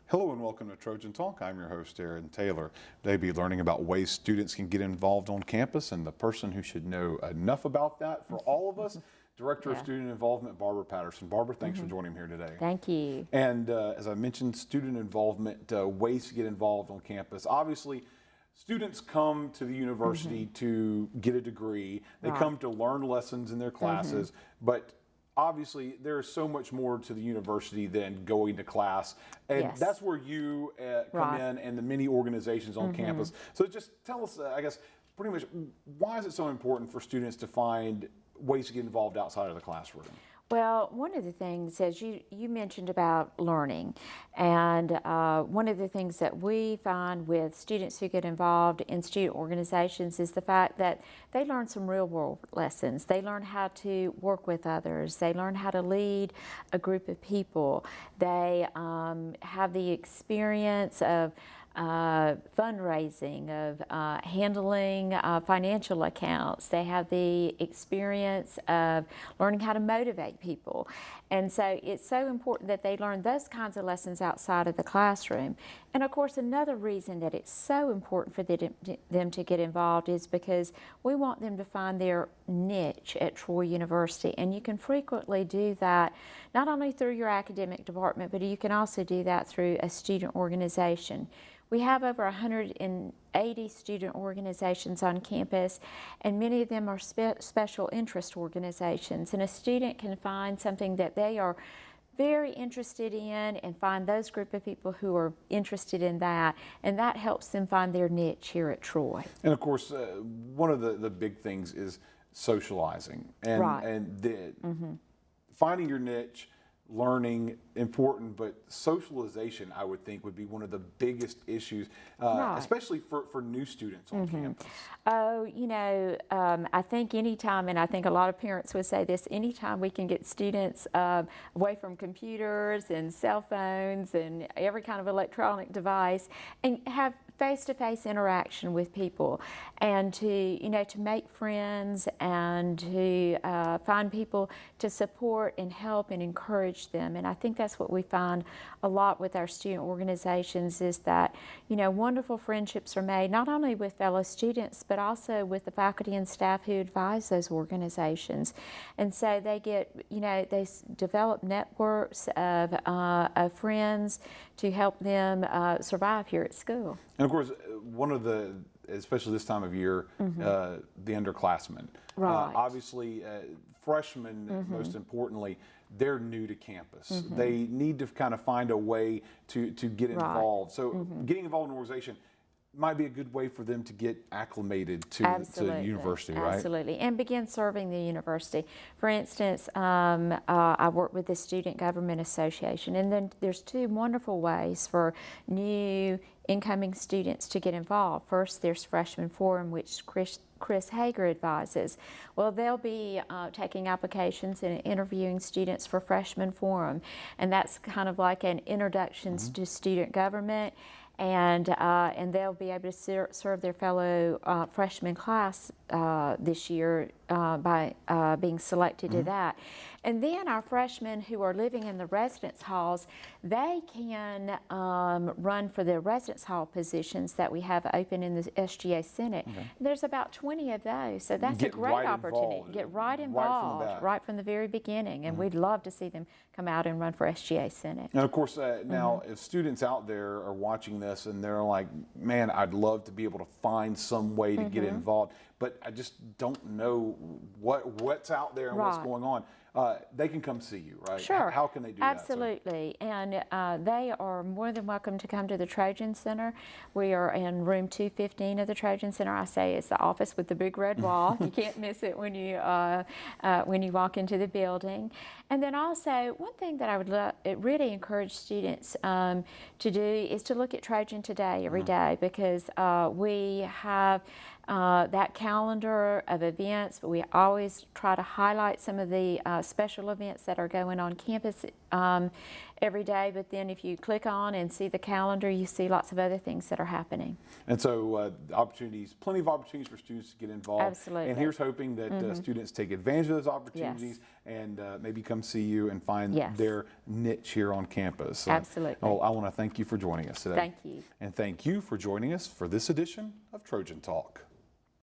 Hello and welcome to Trojan Talk. I'm your host, Aaron Taylor. Today we'll be learning about ways students can get involved on campus, and the person who should know enough about that for all of us, Director of Student Involvement, Barbara Patterson. Barbara, thanks for joining me here today. Thank you. And as I mentioned, student involvement, ways to get involved on campus. Obviously, students come to the university to get a degree. They come to learn lessons in their classes, but obviously there is so much more to the university than going to class, and that's where you come in, and the many organizations on campus. So just tell us, I guess, pretty much, why is it so important for students to find ways to get involved outside of the classroom? Well, one of the things, as you mentioned about learning, and one of the things that we find with students who get involved in student organizations is the fact that they learn some real world lessons. They learn how to work with others. They learn how to lead a group of people. They have the experience of fundraising, of handling financial accounts. They have the experience of learning how to motivate people. And so it's so important that they learn those kinds of lessons outside of the classroom. And of course, another reason that it's so important for them to get involved is because we want them to find their niche at Troy University. And you can frequently do that not only through your academic department, but you can also do that through a student organization. We have over 180 student organizations on campus, and many of them are special interest organizations. And a student can find something that they are very interested in and find those group of people who are interested in that, and that helps them find their niche here at Troy. And of course, one of the big things is socializing, and finding your niche, learning, important, but socialization, I would think, would be one of the biggest issues, especially for new students on campus. Oh, you know, I think anytime, and I think a lot of parents would say this, anytime we can get students away from computers and cell phones and every kind of electronic device and have face-to-face interaction with people, and to make friends and to find people to support and help and encourage them. And I think that's what we find a lot with our student organizations, is that wonderful friendships are made not only with fellow students but also with the faculty and staff who advise those organizations. And so they get they develop networks of friends to help them survive here at school. And of course, one of the, especially this time of year, the underclassmen. Obviously, freshmen, most importantly, they're new to campus. They need to kind of find a way to get involved. So getting involved in an organization might be a good way for them to get acclimated to the university, right? Absolutely, and begin serving the university. For instance, I work with the Student Government Association, and then there's two wonderful ways for new incoming students to get involved. First, there's Freshman Forum, which Chris Hager advises. Well, they'll be taking applications and interviewing students for Freshman Forum, and that's kind of like an introduction to student government. And they'll be able to serve their fellow freshman class this year by being selected to that. And then our freshmen who are living in the residence halls, they can run for the residence hall positions that we have open in the SGA Senate. There's about 20 of those, so that's a great opportunity. Get right involved right from the very beginning, and we'd love to see them come out and run for SGA Senate. And of course, now if students out there are watching this and they're like, man, I'd love to be able to find some way to get involved, but I just don't know what's out there and what's going on. They can come see you, right? Sure. How can they do Absolutely. And they are more than welcome to come to the Trojan Center. We are in room 215 of the Trojan Center. I say it's the office with the big red wall. You can't miss it when you walk into the building. And then also, one thing that I would really encourage students to do is to look at Trojan Today every day, because we have that calendar of events, but we always try to highlight some of the special events that are going on campus every day. But then if you click on and see the calendar, you see lots of other things that are happening. And so plenty of opportunities for students to get involved. Absolutely. And here's hoping that students take advantage of those opportunities and maybe come see you and find their niche here on campus. So, Absolutely. well, I want to thank you for joining us today. Thank you. And thank you for joining us for this edition of Trojan Talk.